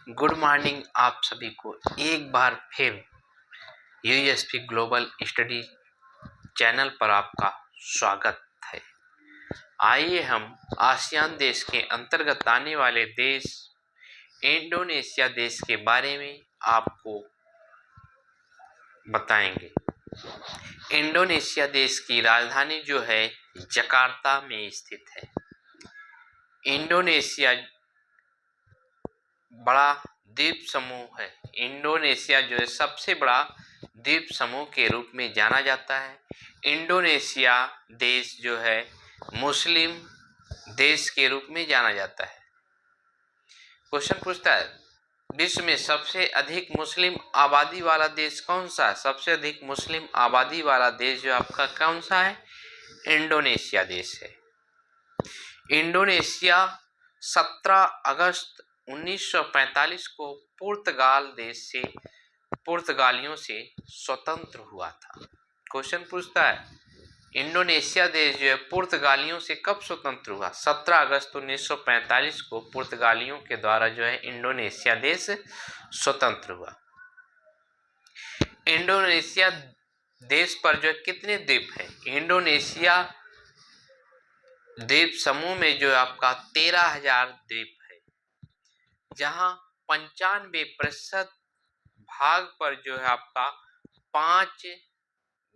Good morning आप सभी को एक बार फिर यूएसपी ग्लोबल स्टडी चैनल पर आपका स्वागत है। आइए हम आसियान देश के अंतर्गत आने वाले देश इंडोनेशिया देश के बारे में आपको बताएंगे। इंडोनेशिया देश की राजधानी जो है जकार्ता में स्थित है। इंडोनेशिया बड़ा द्वीप समूह है। इंडोनेशिया जो है सबसे बड़ा द्वीप समूह के रूप में जाना जाता है। इंडोनेशिया देश जो है मुस्लिम देश के रूप में जाना जाता है। क्वेश्चन पूछता है विश्व में सबसे अधिक मुस्लिम आबादी वाला देश कौन सा है? सबसे अधिक मुस्लिम आबादी वाला देश जो आपका कौन सा है? इंडोनेशिया देश है। इंडोनेशिया 17 अगस्त 1945 को पुर्तगालियों से स्वतंत्र हुआ था। क्वेश्चन पूछता है इंडोनेशिया देश जो है पुर्तगालियों से कब स्वतंत्र हुआ? 17 अगस्त 1945 को पुर्तगालियों के द्वारा जो है इंडोनेशिया देश स्वतंत्र हुआ। इंडोनेशिया देश पर जो है कितने द्वीप हैं? इंडोनेशिया द्वीप समूह में जो है आपका 13,000 द्वीप है, जहां 95% भाग पर जो है आपका 5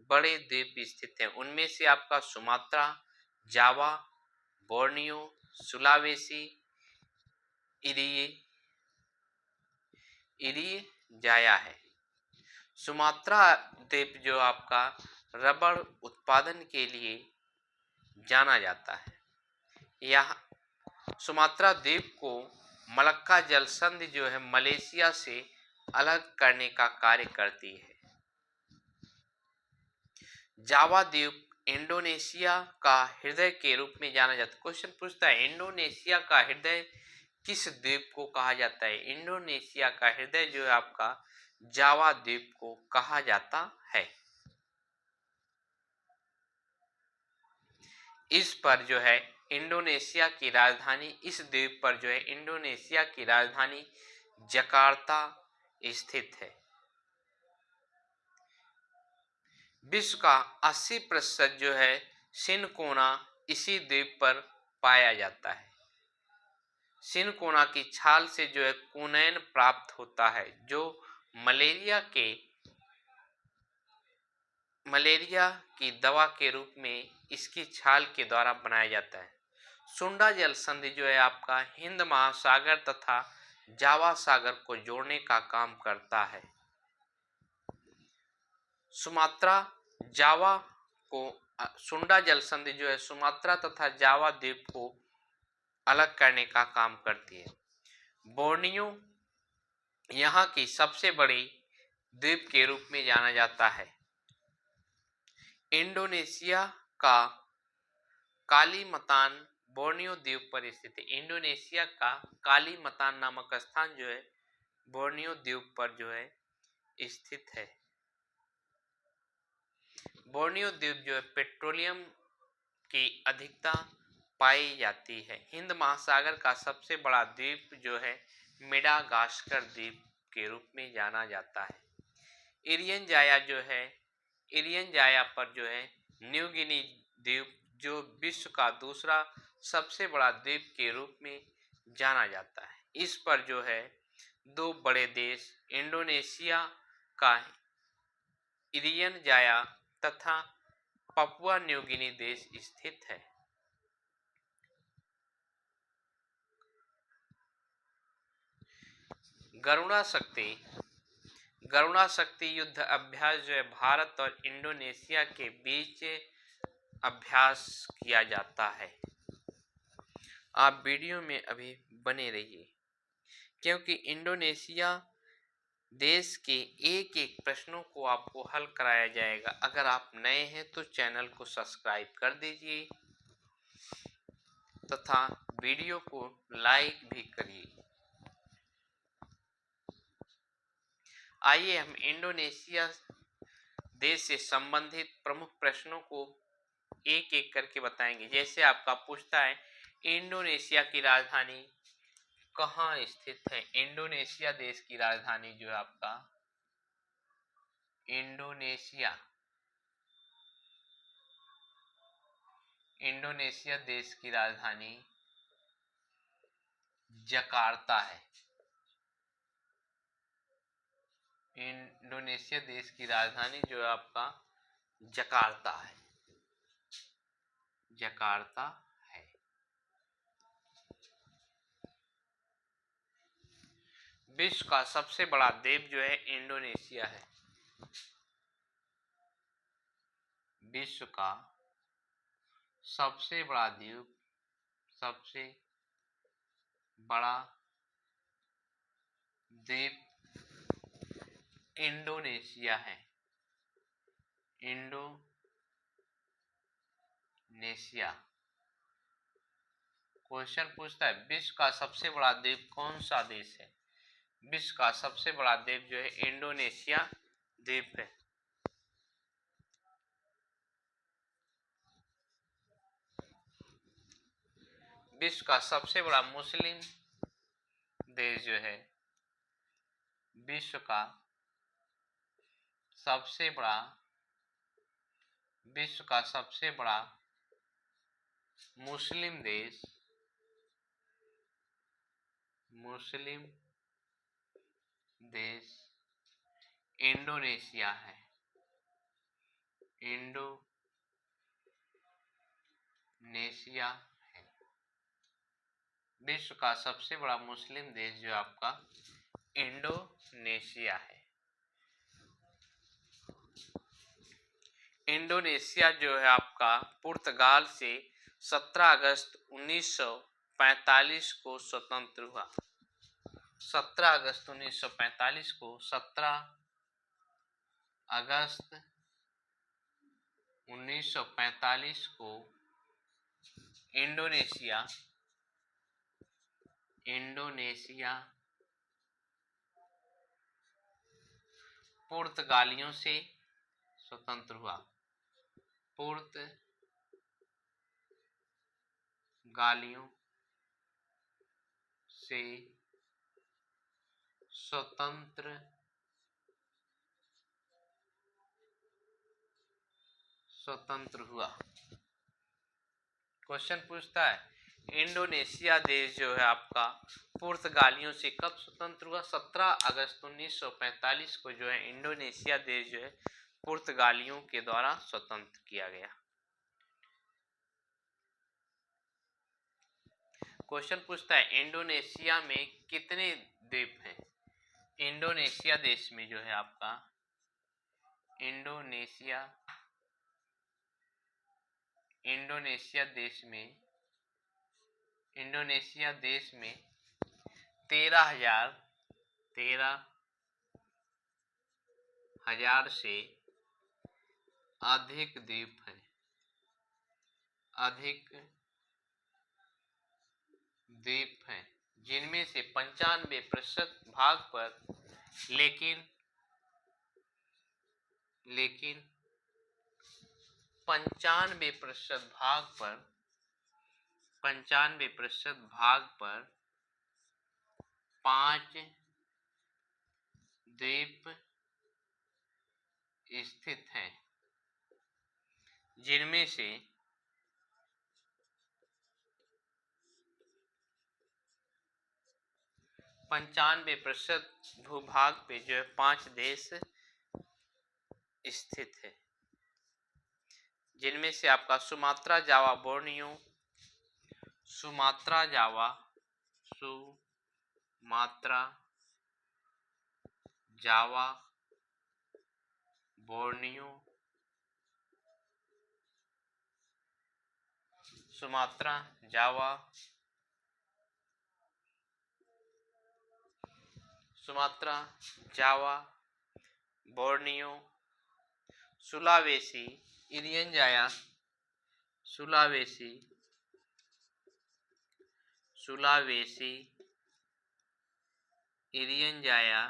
बड़े द्वीप स्थित हैं। उनमें से आपका सुमात्रा, जावा, बोर्नियो, सुलावेसी, इरिजाया है। सुमात्रा द्वीप जो आपका रबड़ उत्पादन के लिए जाना जाता है। यह सुमात्रा द्वीप को मलक्का जल संधि जो है मलेशिया से अलग करने का कार्य करती है। जावा द्वीप इंडोनेशिया का हृदय के रूप में जाना जाता है। क्वेश्चन पूछता है इंडोनेशिया का हृदय किस द्वीप को कहा जाता है? इंडोनेशिया का हृदय जो है आपका जावा द्वीप को कहा जाता है। इस पर जो है इंडोनेशिया की राजधानी, इस द्वीप पर जो है इंडोनेशिया की राजधानी जकार्ता स्थित है। विश्व का 80% जो है सिनकोना इसी द्वीप पर पाया जाता है। सिनकोना की छाल से जो है कुनैन प्राप्त होता है, जो मलेरिया की दवा के रूप में इसकी छाल के द्वारा बनाया जाता है। सुंडा जल संधि जो है आपका हिंद महासागर तथा जावा सागर को जोड़ने का काम करता है। सुंडा जल संधि जो है सुमात्रा तथा जावा द्वीप को अलग करने का काम करती है। बोर्नियो यहाँ की सबसे बड़ी द्वीप के रूप में जाना जाता है। इंडोनेशिया का कालीमतान बोर्नियो द्वीप पर स्थित है। इंडोनेशिया का कालीमतान नामक स्थान जो है बोर्नियो द्वीप पर जो है स्थित है। बोर्नियो द्वीप जो है पेट्रोलियम की अधिकता पाई जाती है। हिंद महासागर का सबसे बड़ा द्वीप जो है मेडागास्कर द्वीप के रूप में जाना जाता है। इरियन जाया पर जो है न्यू गिनी द्वीप जो विश्व का दूसरा सबसे बड़ा द्वीप के रूप में जाना जाता है। इस पर जो है 2 बड़े देश इंडोनेशिया का इरियन जाया तथा पपुआ न्यू गिनी देश स्थित है। गरुड़ा शक्ति युद्ध अभ्यास जो है भारत और इंडोनेशिया के बीच अभ्यास किया जाता है। आप वीडियो में अभी बने रहिए, क्योंकि इंडोनेशिया देश के एक एक प्रश्नों को आपको हल कराया जाएगा। अगर आप नए हैं तो चैनल को सब्सक्राइब कर दीजिए तथा वीडियो को लाइक भी करिए। आइए हम इंडोनेशिया देश से संबंधित प्रमुख प्रश्नों को एक एक करके बताएंगे। जैसे आपका पूछता है इंडोनेशिया की राजधानी कहाँ स्थित है? इंडोनेशिया देश की राजधानी जो है आपका, इंडोनेशिया इंडोनेशिया देश की राजधानी जकार्ता है। इंडोनेशिया देश की राजधानी जो है आपका जकार्ता है, जकार्ता है। विश्व का सबसे बड़ा द्वीप जो है इंडोनेशिया है। विश्व का सबसे बड़ा द्वीप, सबसे बड़ा द्वीप इंडोनेशिया है। इंडोनेशिया। क्वेश्चन पूछता है विश्व का सबसे बड़ा द्वीप कौन सा देश है? विश्व का सबसे बड़ा द्वीप जो है इंडोनेशिया द्वीप है। विश्व का सबसे बड़ा मुस्लिम देश जो है, विश्व का सबसे बड़ा, विश्व का सबसे बड़ा मुस्लिम देश, मुस्लिम देश इंडोनेशिया है। इंडोनेशिया है। विश्व का सबसे बड़ा मुस्लिम देश जो आपका इंडोनेशिया है। इंडोनेशिया जो है आपका पुर्तगाल से 17 अगस्त 1945 को स्वतंत्र हुआ। 17 अगस्त 1945 को, 17 अगस्त 1945 को इंडोनेशिया पुर्तगालियों से स्वतंत्र हुआ। पुर्तगालियों से स्वतंत्र हुआ। क्वेश्चन पूछता है इंडोनेशिया देश जो है आपका पुर्तगालियों से कब स्वतंत्र हुआ? 17 अगस्त 1945 को जो है इंडोनेशिया देश जो है पुर्तगालियों के द्वारा स्वतंत्र किया गया। क्वेश्चन पूछता है इंडोनेशिया में कितने द्वीप हैं? इंडोनेशिया देश में जो है आपका, इंडोनेशिया देश में 13,000 से अधिक द्वीप हैं। जिनमें से 95% भाग पर, लेकिन 95% भाग पर 5 द्वीप स्थित हैं। जिनमें से 95% भूभाग पे जो है 5 देश स्थित है। जिनमें से आपका सुमात्रा, जावा, बोर्नियो, सुमात्रा, जावा, बोर्नियो, सुमात्रा, जावा, बोर्नियो, सुलावेसी, इरियन जाया, सुलावेसी, इरियन जाया,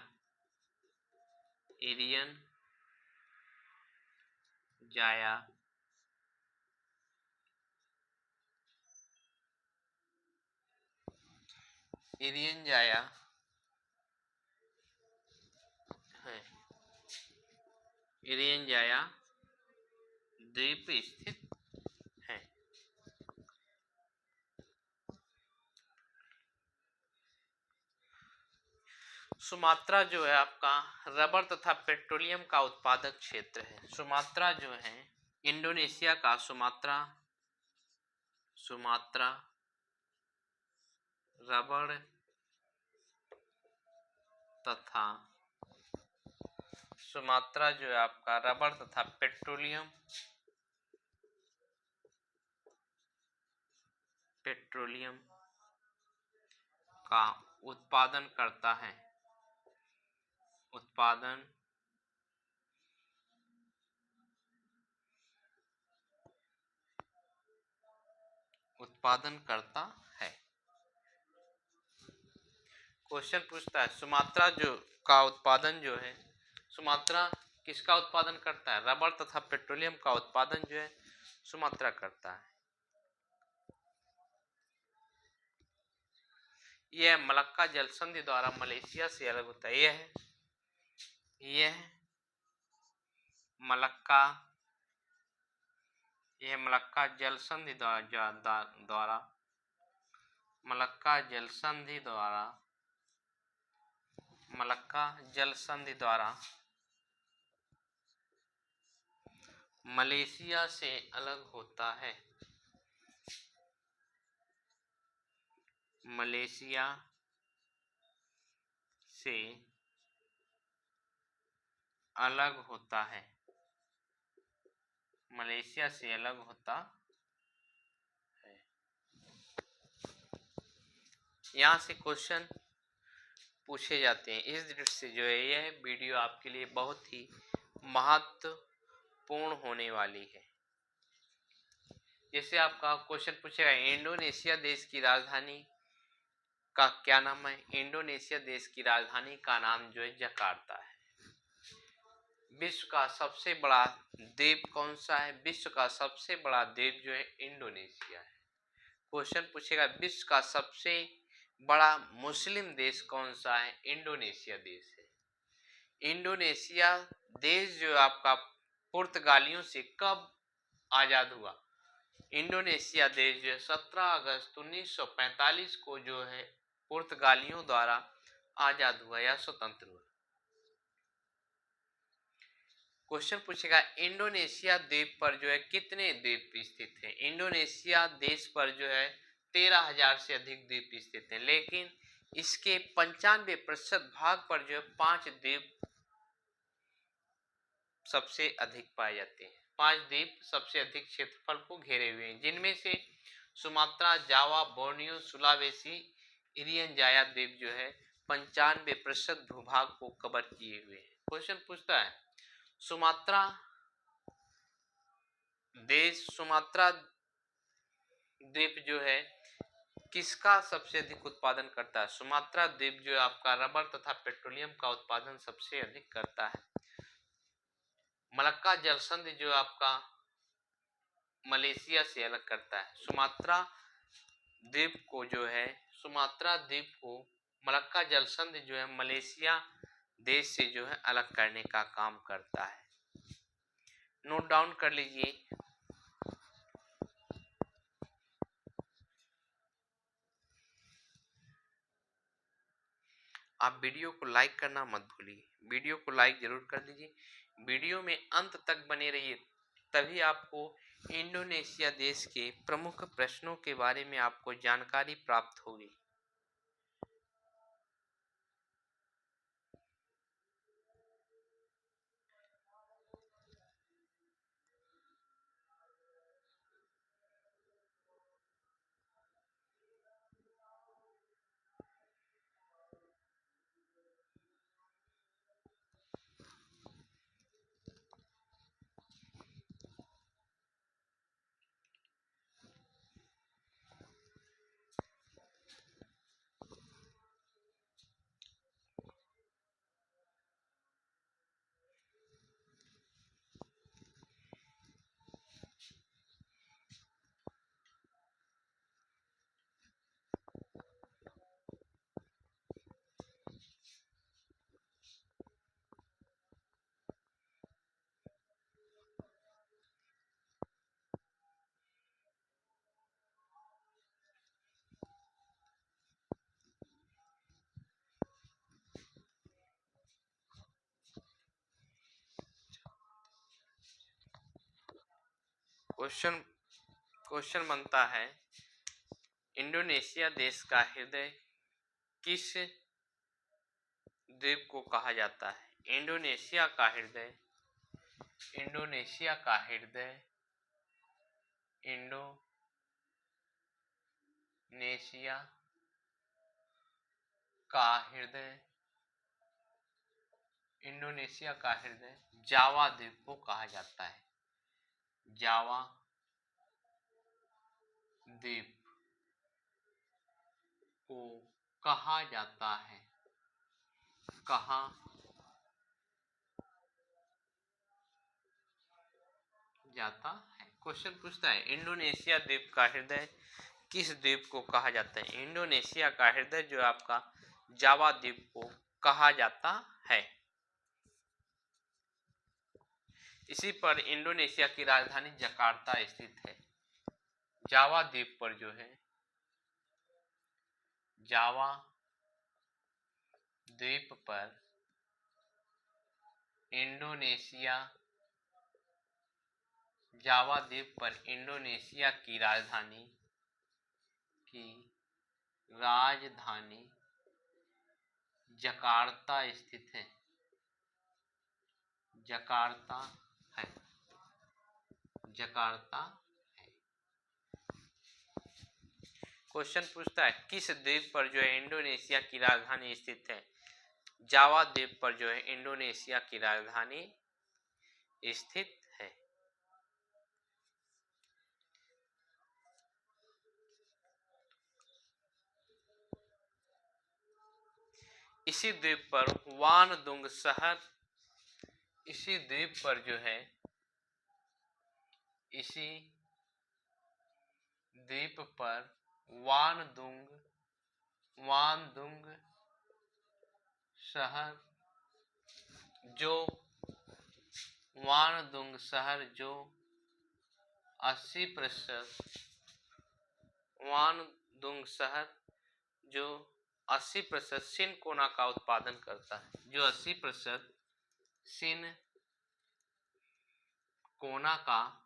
इरियन जाया है, इरियन जाया द्वीप स्थित है। सुमात्रा जो है आपका रबर तथा पेट्रोलियम का उत्पादक क्षेत्र है। सुमात्रा जो है इंडोनेशिया का सुमात्रा रबर तथा सुमात्रा जो है आपका रबर तथा पेट्रोलियम का उत्पादन करता है। उत्पादन करता है। क्वेश्चन पूछता है सुमात्रा जो का उत्पादन जो है, सुमात्रा किसका उत्पादन करता है? रबर तथा पेट्रोलियम का उत्पादन जो है सुमात्रा करता है। यह मलक्का जल संधि द्वारा मलेशिया से अलग होता है। यह मलक्का जल संधि द्वारा मलेशिया से अलग होता है। मलेशिया से अलग होता है। मलेशिया से अलग होता है। यहाँ से क्वेश्चन पूछे जाते हैं। इस दृष्टि से जो है यह वीडियो आपके लिए बहुत ही महत्वपूर्ण होने वाली है। जैसे आपका क्वेश्चन पूछेगा इंडोनेशिया देश की राजधानी का क्या नाम है? इंडोनेशिया देश की राजधानी का नाम जो है जकार्ता है। विश्व का सबसे बड़ा द्वीप कौन सा है? विश्व का सबसे बड़ा द्वीप जो है इंडोनेशिया है। क्वेश्चन पूछेगा विश्व का सबसे बड़ा मुस्लिम देश कौन सा है? इंडोनेशिया देश है। इंडोनेशिया देश जो आपका पुर्तगालियों से कब आजाद हुआ? इंडोनेशिया देश जो है 17 अगस्त 1945 को जो है पुर्तगालियों द्वारा आजाद हुआ या स्वतंत्र हुआ। क्वेश्चन पूछेगा इंडोनेशिया द्वीप पर जो है कितने द्वीप स्थित हैं? इंडोनेशिया देश पर जो है 13,000 से अधिक द्वीप स्थित हैं, लेकिन इसके 95% भाग पर जो है 5 द्वीप सबसे अधिक पाए जाते हैं। 5 द्वीप सबसे अधिक क्षेत्रफल को घेरे हुए हैं, जिनमें से सुमात्रा, जावा, बोर्नियो, सुलावेसी, इरियन जाया द्वीप जो है 95% भूभाग को कवर किए हुए हैं। क्वेश्चन पूछता है सुमात्रा द्वीप जो है किसका सबसे अधिक उत्पादन करता है? सुमात्रा द्वीप जो है आपका रबर तथा पेट्रोलियम का उत्पादन सबसे अधिक करता है। मलक्का जलसंधि जो आपका मलेशिया से अलग करता है। सुमात्रा द्वीप को मलक्का जलसंधि जो है मलेशिया देश से जो है अलग करने का काम करता है। नोट डाउन कर लीजिए। आप वीडियो को लाइक करना मत भूलिए। वीडियो को लाइक जरूर कर दीजिए। वीडियो में अंत तक बने रहिए, तभी आपको इंडोनेशिया देश के प्रमुख प्रश्नों के बारे में आपको जानकारी प्राप्त होगी। क्वेश्चन क्वेश्चन बनता है, इंडोनेशिया देश का हृदय किस द्वीप को कहा जाता है? इंडोनेशिया का हृदय इंडोनेशिया का हृदय जावा द्वीप को कहा जाता है। जावा द्वीप को कहा जाता है। क्वेश्चन पूछता है, इंडोनेशिया द्वीप का हृदय किस द्वीप को कहा जाता है? इंडोनेशिया का हृदय जो आपका जावा द्वीप को कहा जाता है। इसी पर इंडोनेशिया की राजधानी जकार्ता स्थित है। जावा द्वीप पर जो है, जावा द्वीप पर इंडोनेशिया की राजधानी जकार्ता स्थित है। जकार्ता है। क्वेश्चन पूछता है, किस द्वीप पर जो है इंडोनेशिया की राजधानी स्थित है? जावा द्वीप पर जो है इंडोनेशिया की राजधानी स्थित है। इसी द्वीप पर वानडुंग शहर जो 80% सिनकोना का उत्पादन करता है। जो 80% सिनकोना का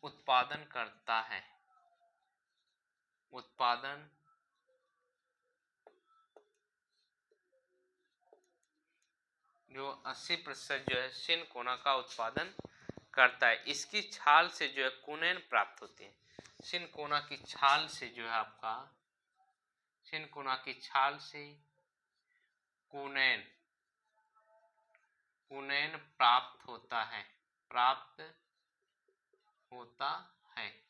उत्पादन करता है। जो 80% जो है सिनकोना का उत्पादन करता है। इसकी छाल से जो है कुनैन प्राप्त होते हैं। सिनकोना की छाल से जो है आपका कुनैन प्राप्त होता है,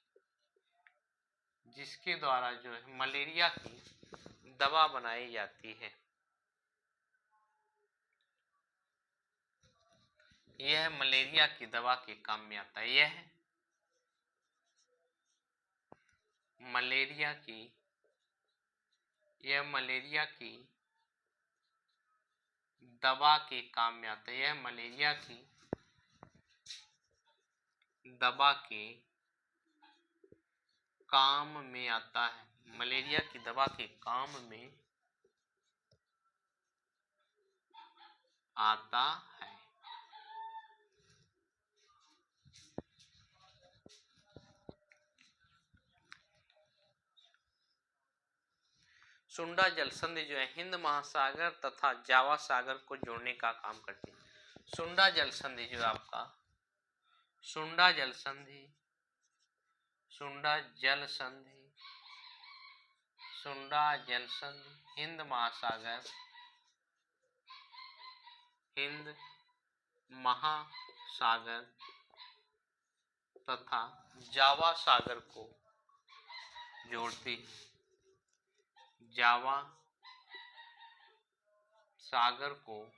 जिसके द्वारा जो है मलेरिया की दवा बनाई जाती है। यह मलेरिया की दवा के काम में आता है। यह मलेरिया की दवा के काम में आता है। यह मलेरिया की दवा के काम में आता है। मलेरिया की दवा के काम में आता है। सुंडा जल संधि जो है हिंद महासागर तथा जावा सागर को जोड़ने का काम करती है। सुंडा जल संधि जो आपका सुंडा जल संधि हिंद महासागर तथा जावा सागर को जोड़ती है। जावा सागर को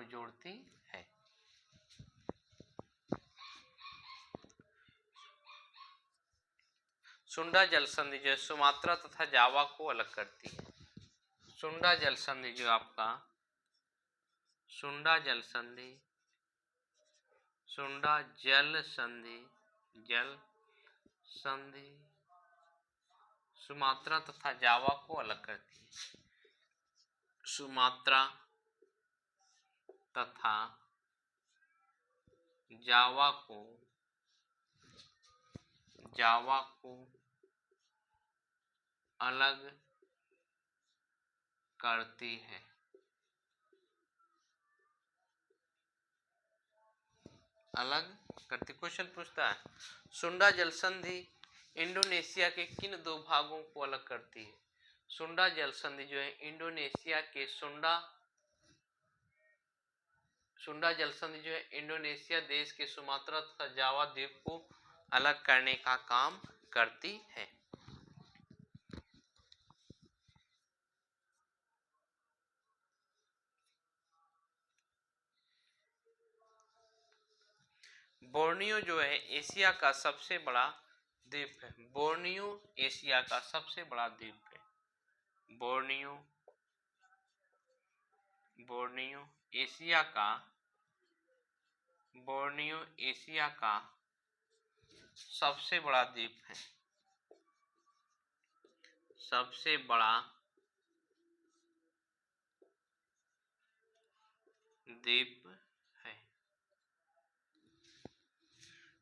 जोड़ती है। सुंडा जल संधि जो सुमात्रा तथा जावा को अलग करती है। सुंडा जल संधि जो आपका सुंडा जल संधि सुमात्रा तथा जावा को अलग करती है। सुमात्रा तथा जावा को अलग करती है। अलग करती। क्वेश्चन पूछता है सुंडा जलसंधि इंडोनेशिया के किन दो भागों को अलग करती है। सुंडा जलसंधि जो है इंडोनेशिया के सुंडा जलसंधि जो है इंडोनेशिया देश के सुमात्रा तथा जावा द्वीप को अलग करने का काम करती है। बोर्नियो जो है एशिया का सबसे बड़ा द्वीप है। बोर्नियो एशिया का सबसे बड़ा द्वीप है। बोर्नियो एशिया का सबसे बड़ा द्वीप है। सबसे बड़ा द्वीप है।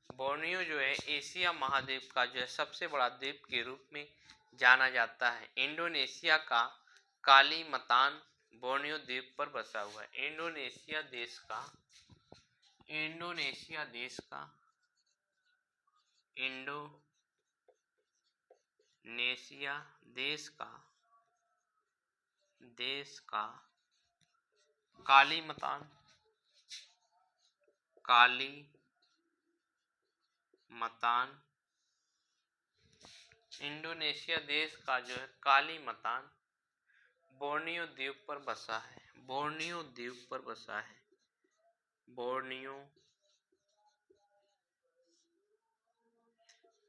बोर्नियो जो है एशिया महाद्वीप का जो है सबसे बड़ा द्वीप के रूप में जाना जाता है। इंडोनेशिया का कालीमतान बोर्नियो द्वीप पर बसा हुआ है। इंडोनेशिया देश का कालीमतान इंडोनेशिया देश का जो है कालीमतान बोर्नियो द्वीप पर बसा है। बोर्नियो द्वीप पर बसा है। बोर्नियो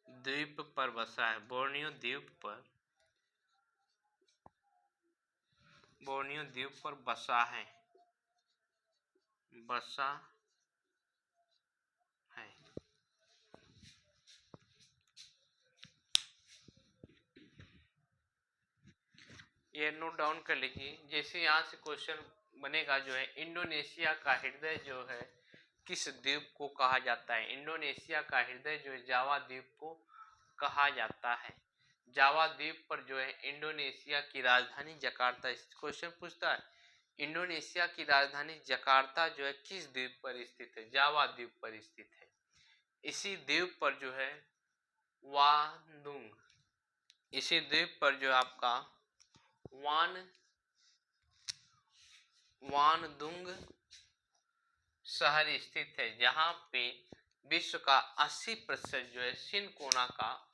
द्वीप पर बसा है। बोर्नियो द्वीप पर बसा है। ये नोट डाउन कर लीजिए। जैसे यहाँ से क्वेश्चन बनेगा जो है इंडोनेशिया का हृदय जो है किस द्वीप को कहा जाता है। इंडोनेशिया का हृदय जो है जावा द्वीप को कहा जाता है। जावा द्वीप पर जो है इंडोनेशिया की राजधानी जकार्ता। क्वेश्चन पूछता है इंडोनेशिया की राजधानी जकार्ता जो है किस द्वीप पर स्थित है। जावा द्वीप पर स्थित है। इसी द्वीप पर जो है इसी द्वीप पर जो आपका वानदुंग शहर स्थित है, जहां पे विश्व का 80% जो है सिनकोना का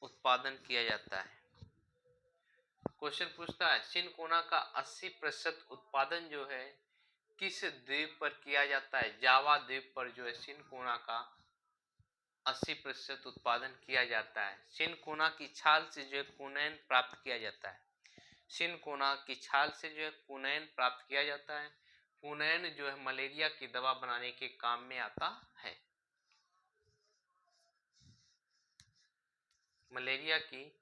उत्पादन किया जाता है। क्वेश्चन पूछता है सिनकोना का 80% उत्पादन जो है किस द्वीप पर किया जाता है। जावा द्वीप पर जो है सिनकोना का 80% उत्पादन किया जाता है। सिनकोना की छाल से जो है कुनैन प्राप्त किया जाता है। सिनकोना की छाल से जो है कुनैन प्राप्त किया जाता है। कुनैन जो है मलेरिया की दवा बनाने के काम में आता है। मलेरिया की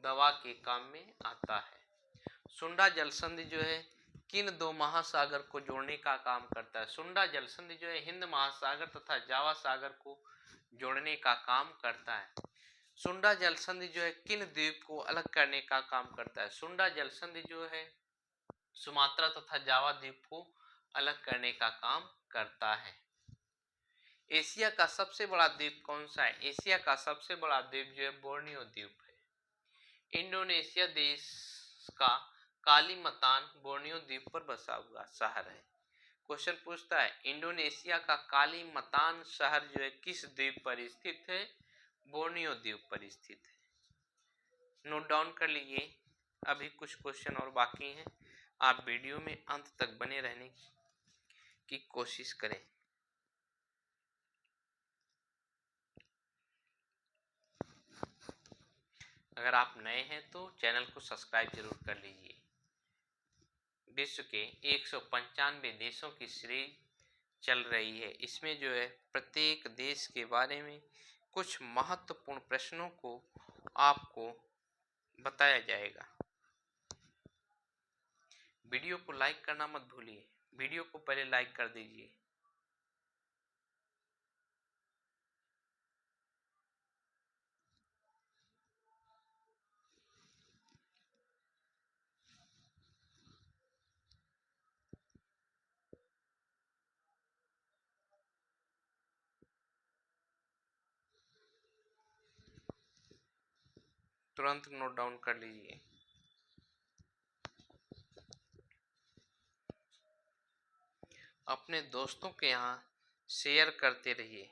दवा के काम में आता है। सुंडा जलसंधि जो है किन दो महासागर को जोड़ने का काम करता है। सुंडा जलसंधि जो है हिंद महासागर तथा जावा सागर को जोड़ने का काम करता है। सुंडा जलसंधि जो है किन द्वीप को अलग करने का काम करता है। सुंडा जलसंधि जो है सुमात्रा तथा जावा द्वीप को अलग करने का काम करता है। एशिया का सबसे बड़ा द्वीप कौन सा है। एशिया का सबसे बड़ा द्वीप जो है बोर्नियो द्वीप है। इंडोनेशिया देश का कालीमतान बोर्नियो द्वीप पर बसा हुआ शहर है। क्वेश्चन पूछता है इंडोनेशिया का कालीमतान शहर जो है किस द्वीप पर स्थित है। बोर्नियो द्वीप पर स्थित है। नोट डाउन कर लीजिए। अभी कुछ क्वेश्चन और बाकी हैं। आप वीडियो में अंत तक बने रहने की कोशिश करें। अगर आप नए हैं तो चैनल को सब्सक्राइब जरूर कर लीजिए। विश्व के 195 देशों की सीरीज चल रही है। इसमें जो है प्रत्येक देश के बारे में कुछ महत्वपूर्ण प्रश्नों को आपको बताया जाएगा। वीडियो को लाइक करना मत भूलिए, वीडियो को पहले लाइक कर दीजिए। तुरंत नोट डाउन कर लीजिए। अपने दोस्तों के यहाँ शेयर करते रहिए।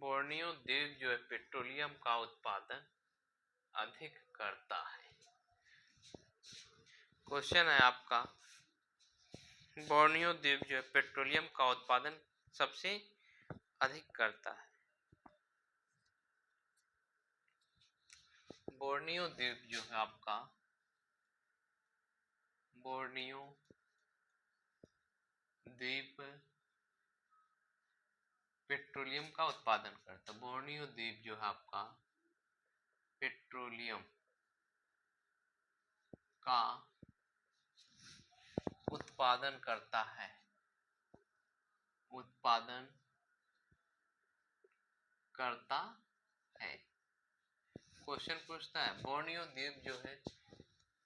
बोर्नियो द्वीप जो है पेट्रोलियम का उत्पादन अधिक करता है। क्वेश्चन है आपका, बोर्नियो द्वीप जो है पेट्रोलियम का उत्पादन सबसे अधिक करता है। बोर्नियो द्वीप जो है आपका, बोर्नियो द्वीप पेट्रोलियम का उत्पादन करता है। बोर्नियो द्वीप जो है आपका पेट्रोलियम का उत्पादन करता है, उत्पादन करता है। क्वेश्चन पूछता है बोर्नियो द्वीप जो है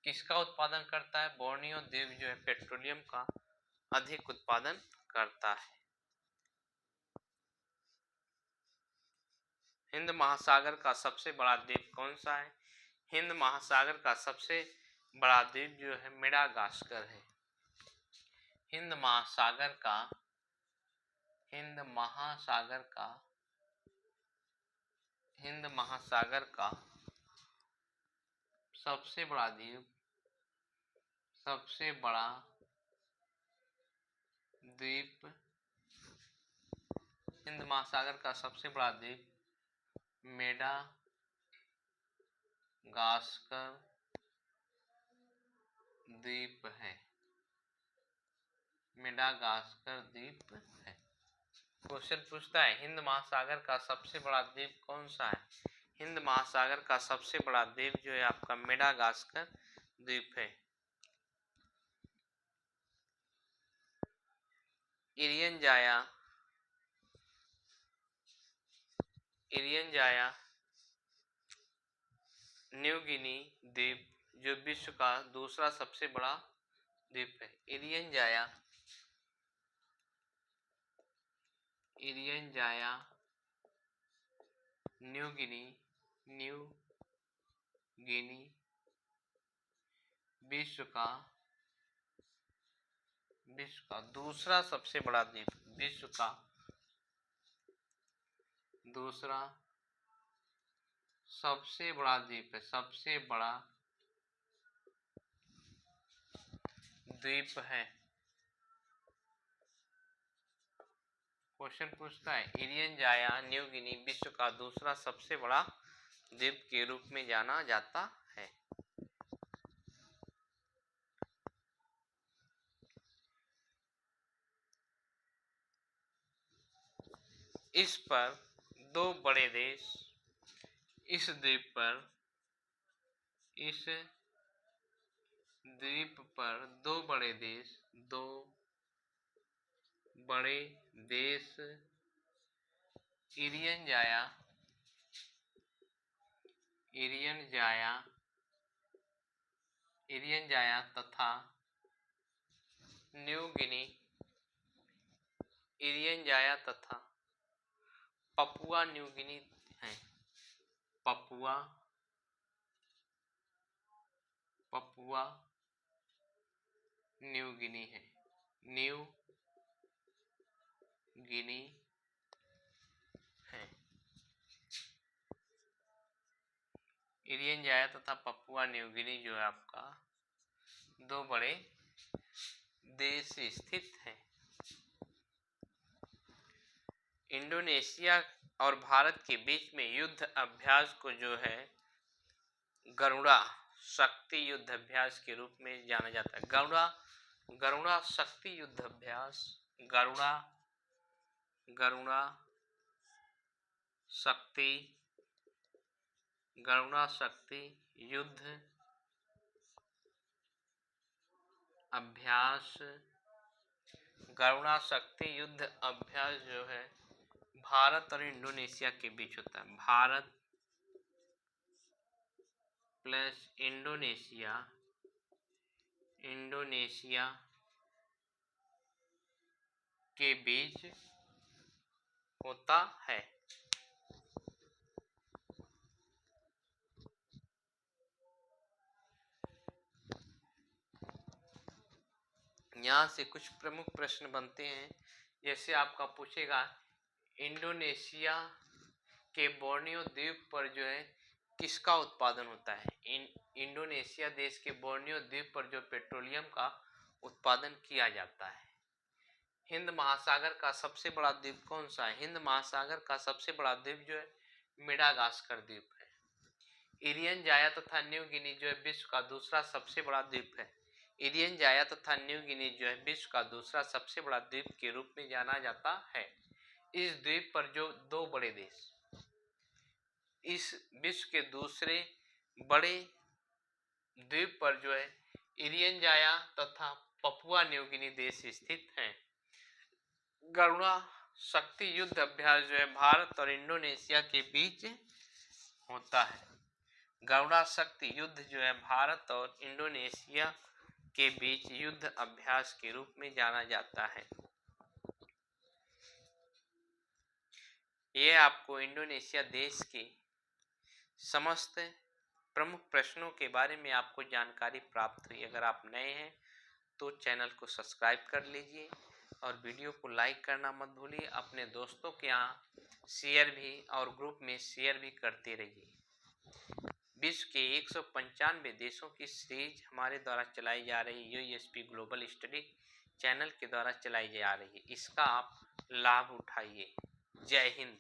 किसका उत्पादन करता है? बोर्नियो द्वीप जो है पेट्रोलियम का अधिक उत्पादन करता है। हिंद महासागर का सबसे बड़ा द्वीप कौन सा है? हिंद महासागर का सबसे बड़ा द्वीप जो है मेडागास्कर है। हिंद महासागर का, हिंद महासागर का, हिंद महासागर का सबसे बड़ा द्वीप, सबसे बड़ा द्वीप, हिंद महासागर का सबसे बड़ा द्वीप मेडागास्कर द्वीप है, मेडागास्कर द्वीप है। क्वेश्चन पूछता है हिंद महासागर का सबसे बड़ा द्वीप कौन सा है? हिंद महासागर का सबसे बड़ा द्वीप जो है आपका मेडागास्कर द्वीप है। इरियन जाया, इरियन जाया न्यू गिनी द्वीप जो विश्व का दूसरा सबसे बड़ा द्वीप है। इरियन जाया, इरियन जाया न्यू गिनी, न्यू गिनी विश्व का दूसरा सबसे बड़ा द्वीप, विश्व का दूसरा सबसे बड़ा द्वीप है, सबसे बड़ा द्वीप है। क्वेश्चन पूछता है इरियन जाया न्यू गिनी विश्व का दूसरा सबसे बड़ा द्वीप के रूप में जाना जाता है। इस पर दो बड़े देश, इस द्वीप पर, इस द्वीप पर दो बड़े देश, दो बड़े देश इरियन जाया, इरियन जाया, इरियन जाया तथा न्यू गिनी, इरियन जाया तथा पपुआ न्यू गिनी है। पपुआ, पपुआ न्यू गिनी है, न्यू गिनी है। इरियन जाया तथा पपुआ न्यू गिनी जो है आपका दो बड़े देश स्थित है। इंडोनेशिया और भारत के बीच में युद्ध अभ्यास को जो है गरुड़ा शक्ति युद्ध अभ्यास के रूप में जाना जाता है। गरुड़ा शक्ति युद्ध अभ्यास, गरुड़ा शक्ति युद्ध अभ्यास, गरुड़ा शक्ति युद्ध अभ्यास जो है भारत और इंडोनेशिया के बीच होता है। भारत प्लस इंडोनेशिया के बीच होता है। यहाँ से कुछ प्रमुख प्रश्न बनते हैं, जैसे आपका पूछेगा इंडोनेशिया के बोर्नियो द्वीप पर जो है किसका उत्पादन होता है। इंडोनेशिया देश के बोर्नियो द्वीप पर जो पेट्रोलियम का उत्पादन किया जाता है। हिंद महासागर का सबसे बड़ा द्वीप कौन सा है। हिंद महासागर का सबसे बड़ा द्वीप जो है मेडागास्कर द्वीप है। इरियन जाया तथा न्यू गिनी जो है विश्व का दूसरा सबसे बड़ा द्वीप है। इरियन जाया तथा न्यू गिनी जो है विश्व का दूसरा सबसे बड़ा द्वीप के रूप में जाना जाता है। इस द्वीप पर जो दो बड़े देश, इस विश्व के दूसरे बड़े द्वीप पर जो है इरियन जाया तथा पपुआ न्यू गिनी देश स्थित हैं। गरुड़ा शक्ति युद्ध अभ्यास जो है भारत और इंडोनेशिया के बीच होता है। गरुड़ा शक्ति युद्ध जो है भारत और इंडोनेशिया के बीच युद्ध अभ्यास के रूप में जाना जाता है। यह आपको इंडोनेशिया देश के समस्त प्रमुख प्रश्नों के बारे में आपको जानकारी प्राप्त हुई। अगर आप नए हैं तो चैनल को सब्सक्राइब कर लीजिए और वीडियो को लाइक करना मत भूलिए। अपने दोस्तों के यहाँ शेयर भी और ग्रुप में शेयर भी करते रहिए। विश्व के 195 देशों की सीरीज हमारे द्वारा चलाई जा रही यूएसपी ग्लोबल स्टडी चैनल के द्वारा चलाई जा रही है। इसका आप लाभ उठाइए। जय हिंद।